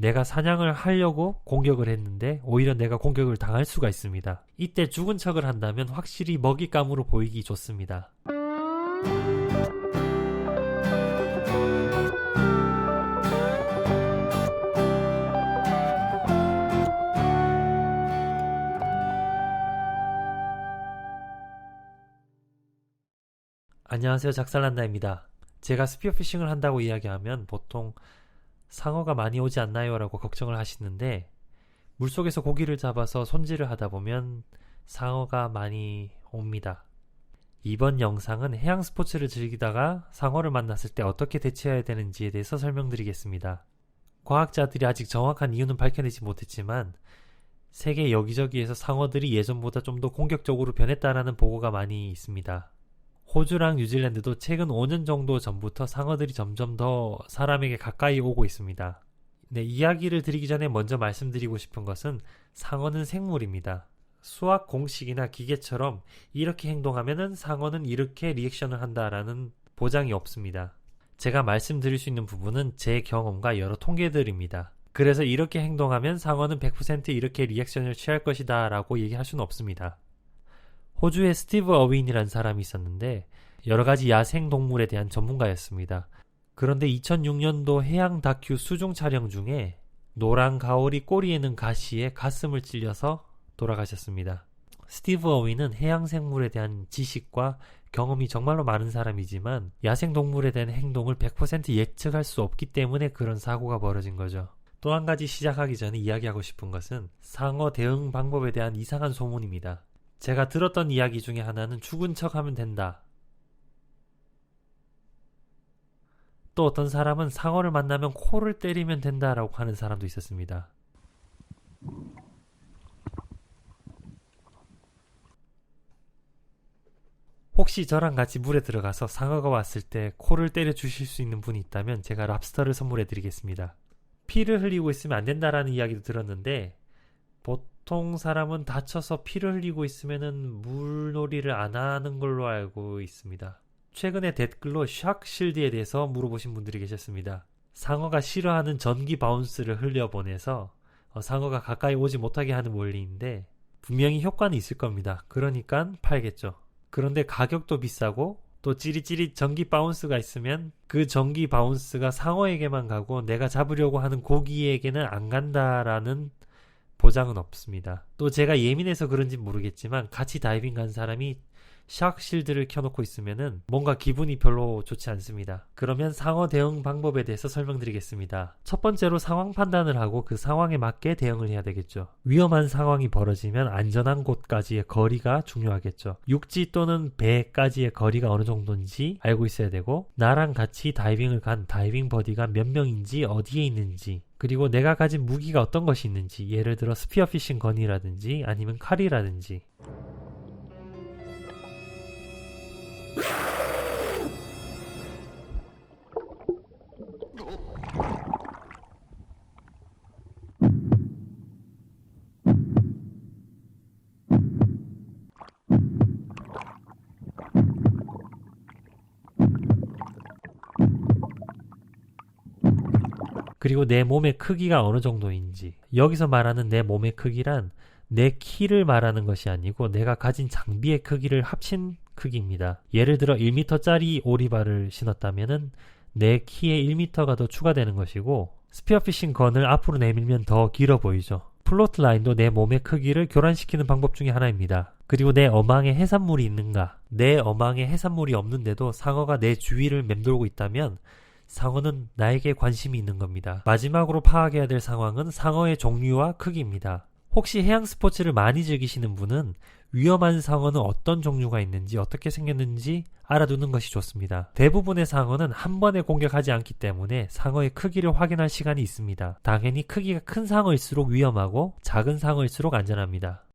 내가 사냥을 하려고 공격을 했는데 오히려 내가 공격을 당할 수가 있습니다. 이때 죽은 척을 한다면 확실히 먹잇감으로 보이기 좋습니다. 안녕하세요, 작살난다입니다. 제가 스피어피싱을 한다고 이야기하면 보통 상어가 많이 오지 않나요? 라고 걱정을 하시는데, 물속에서 고기를 잡아서 손질을 하다 보면 상어가 많이 옵니다. 이번 영상은 해양 스포츠를 즐기다가 상어를 만났을 때 어떻게 대처해야 되는지에 대해서 설명드리겠습니다. 과학자들이 아직 정확한 이유는 밝혀내지 못했지만 세계 여기저기에서 상어들이 예전보다 좀 더 공격적으로 변했다라는 보고가 많이 있습니다. 호주랑 뉴질랜드도 최근 5년 정도 전부터 상어들이 점점 더 사람에게 가까이 오고 있습니다. 네, 이야기를 드리기 전에 먼저 말씀드리고 싶은 것은 상어는 생물입니다. 수학 공식이나 기계처럼 이렇게 행동하면은 상어는 이렇게 리액션을 한다라는 보장이 없습니다. 제가 말씀드릴 수 있는 부분은 제 경험과 여러 통계들입니다. 그래서 이렇게 행동하면 상어는 100% 이렇게 리액션을 취할 것이다 라고 얘기할 수는 없습니다. 호주에 스티브 어윈이라는 사람이 있었는데 여러가지 야생동물에 대한 전문가였습니다. 그런데 2006년도 해양 다큐 수중 촬영 중에 노란 가오리 꼬리에 있는 가시에 가슴을 찔려서 돌아가셨습니다. 스티브 어윈은 해양생물에 대한 지식과 경험이 정말로 많은 사람이지만 야생동물에 대한 행동을 100% 예측할 수 없기 때문에 그런 사고가 벌어진 거죠. 또 한 가지 시작하기 전에 이야기하고 싶은 것은 상어 대응 방법에 대한 이상한 소문입니다. 제가 들었던 이야기 중에 하나는 죽은 척 하면 된다. 또 어떤 사람은 상어를 만나면 코를 때리면 된다라고 하는 사람도 있었습니다. 혹시 저랑 같이 물에 들어가서 상어가 왔을 때 코를 때려 주실 수 있는 분이 있다면 제가 랍스터를 선물해 드리겠습니다. 피를 흘리고 있으면 안 된다라는 이야기도 들었는데 보통 사람은 다쳐서 피를 흘리고 있으면은 물놀이를 안 하는 걸로 알고 있습니다. 최근에 댓글로 샥실드에 대해서 물어보신 분들이 계셨습니다. 상어가 싫어하는 전기 바운스를 흘려보내서 상어가 가까이 오지 못하게 하는 원리인데 분명히 효과는 있을 겁니다. 그러니까 팔겠죠. 그런데 가격도 비싸고 또 찌릿찌릿 전기 바운스가 있으면 그 전기 바운스가 상어에게만 가고 내가 잡으려고 하는 고기에게는 안 간다라는 보장은 없습니다. 또 제가 예민해서 그런지 모르겠지만 같이 다이빙 간 사람이 샥실드를 켜놓고 있으면은 뭔가 기분이 별로 좋지 않습니다. 그러면 상어 대응 방법에 대해서 설명드리겠습니다. 첫 번째로 상황 판단을 하고 그 상황에 맞게 대응을 해야 되겠죠. 위험한 상황이 벌어지면 안전한 곳까지의 거리가 중요하겠죠. 육지 또는 배까지의 거리가 어느 정도인지 알고 있어야 되고 나랑 같이 다이빙을 간 다이빙 버디가 몇 명인지 어디에 있는지 그리고 내가 가진 무기가 어떤 것이 있는지 예를 들어 스피어피싱 건이라든지 아니면 칼이라든지 그리고 내 몸의 크기가 어느 정도인지 여기서 말하는 내 몸의 크기란 내 키를 말하는 것이 아니고 내가 가진 장비의 크기를 합친 크기입니다. 예를 들어 1m짜리 오리발을 신었다면 내 키에 1m가 더 추가되는 것이고 스피어피싱 건을 앞으로 내밀면 더 길어 보이죠. 플로트 라인도 내 몸의 크기를 교란시키는 방법 중에 하나입니다. 그리고 내 어망에 해산물이 있는가? 내 어망에 해산물이 없는데도 상어가 내 주위를 맴돌고 있다면 상어는 나에게 관심이 있는 겁니다. 마지막으로 파악해야 될 상황은 상어의 종류와 크기입니다. 혹시 해양 스포츠를 많이 즐기시는 분은 위험한 상어는 어떤 종류가 있는지 어떻게 생겼는지 알아두는 것이 좋습니다. 대부분의 상어는 한 번에 공격하지 않기 때문에 상어의 크기를 확인할 시간이 있습니다. 당연히 크기가 큰 상어일수록 위험하고 작은 상어일수록 안전합니다.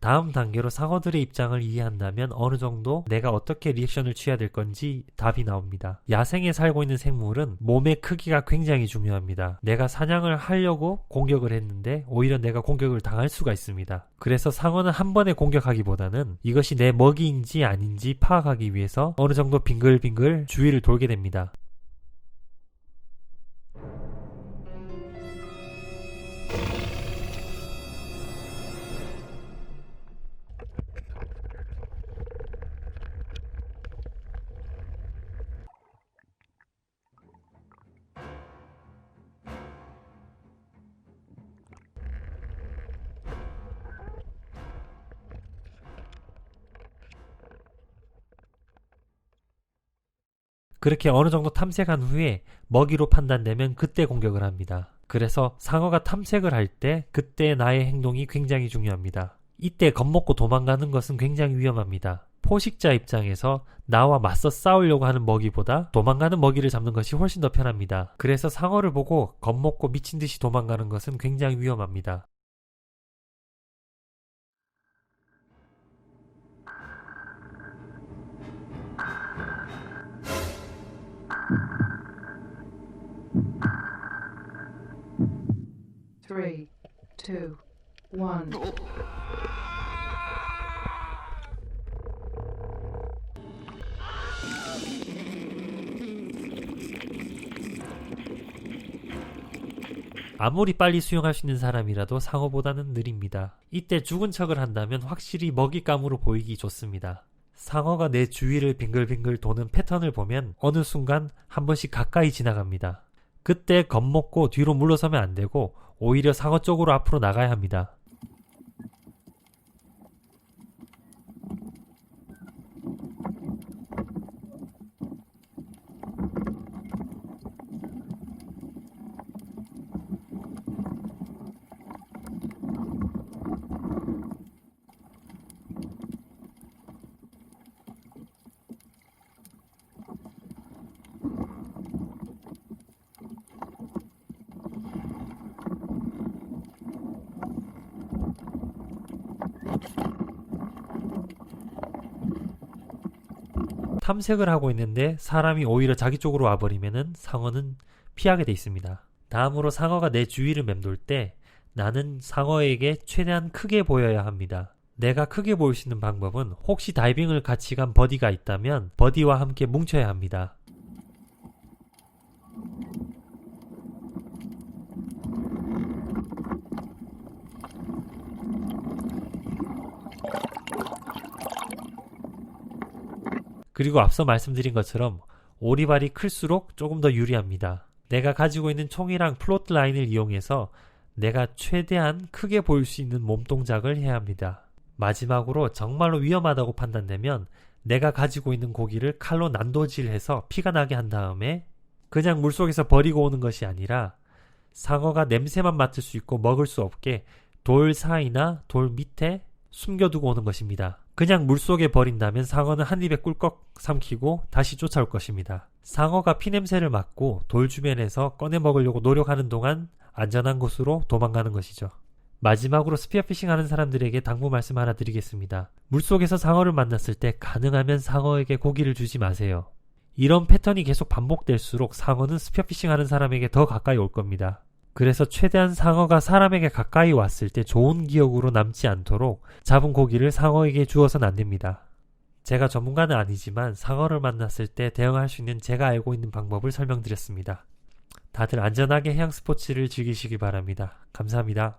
다음 단계로 상어들의 입장을 이해한다면 어느 정도 내가 어떻게 리액션을 취해야 될 건지 답이 나옵니다. 야생에 살고 있는 생물은 몸의 크기가 굉장히 중요합니다. 내가 사냥을 하려고 공격을 했는데 오히려 내가 공격을 당할 수가 있습니다. 그래서 상어는 한 번에 공격하기보다는 이것이 내 먹이인지 아닌지 파악하기 위해서 어느 정도 빙글빙글 주위를 돌게 됩니다. 그렇게 어느 정도 탐색한 후에 먹이로 판단되면 그때 공격을 합니다. 그래서 상어가 탐색을 할 때 그때 나의 행동이 굉장히 중요합니다. 이때 겁먹고 도망가는 것은 굉장히 위험합니다. 포식자 입장에서 나와 맞서 싸우려고 하는 먹이보다 도망가는 먹이를 잡는 것이 훨씬 더 편합니다. 그래서 상어를 보고 겁먹고 미친 듯이 도망가는 것은 굉장히 위험합니다. Three, two, one. 아무리 빨리 수영할 수 있는 사람이라도 상어보다는 느립니다. 이때 죽은 척을 한다면 확실히 먹잇감으로 보이기 좋습니다. 상어가 내 주위를 빙글빙글 도는 패턴을 보면 어느 순간 한 번씩 가까이 지나갑니다. 그때 겁먹고 뒤로 물러서면 안 되고 오히려 상어 쪽으로 앞으로 나가야 합니다. 탐색을 하고 있는데 사람이 오히려 자기 쪽으로 와버리면은 상어는 피하게 돼 있습니다. 다음으로 상어가 내 주위를 맴돌 때 나는 상어에게 최대한 크게 보여야 합니다. 내가 크게 보일 수 있는 방법은 혹시 다이빙을 같이 간 버디가 있다면 버디와 함께 뭉쳐야 합니다. 그리고 앞서 말씀드린 것처럼 오리발이 클수록 조금 더 유리합니다. 내가 가지고 있는 총이랑 플로트 라인을 이용해서 내가 최대한 크게 보일 수 있는 몸동작을 해야 합니다. 마지막으로 정말로 위험하다고 판단되면 내가 가지고 있는 고기를 칼로 난도질해서 피가 나게 한 다음에 그냥 물속에서 버리고 오는 것이 아니라 상어가 냄새만 맡을 수 있고 먹을 수 없게 돌 사이나 돌 밑에 숨겨두고 오는 것입니다. 그냥 물속에 버린다면 상어는 한 입에 꿀꺽 삼키고 다시 쫓아올 것입니다. 상어가 피냄새를 맡고 돌 주변에서 꺼내 먹으려고 노력하는 동안 안전한 곳으로 도망가는 것이죠. 마지막으로 스피어피싱 하는 사람들에게 당부 말씀 하나 드리겠습니다. 물속에서 상어를 만났을 때 가능하면 상어에게 고기를 주지 마세요. 이런 패턴이 계속 반복될수록 상어는 스피어피싱 하는 사람에게 더 가까이 올 겁니다. 그래서 최대한 상어가 사람에게 가까이 왔을 때 좋은 기억으로 남지 않도록 잡은 고기를 상어에게 주어서는 안 됩니다. 제가 전문가는 아니지만 상어를 만났을 때 대응할 수 있는 제가 알고 있는 방법을 설명드렸습니다. 다들 안전하게 해양 스포츠를 즐기시기 바랍니다. 감사합니다.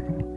One.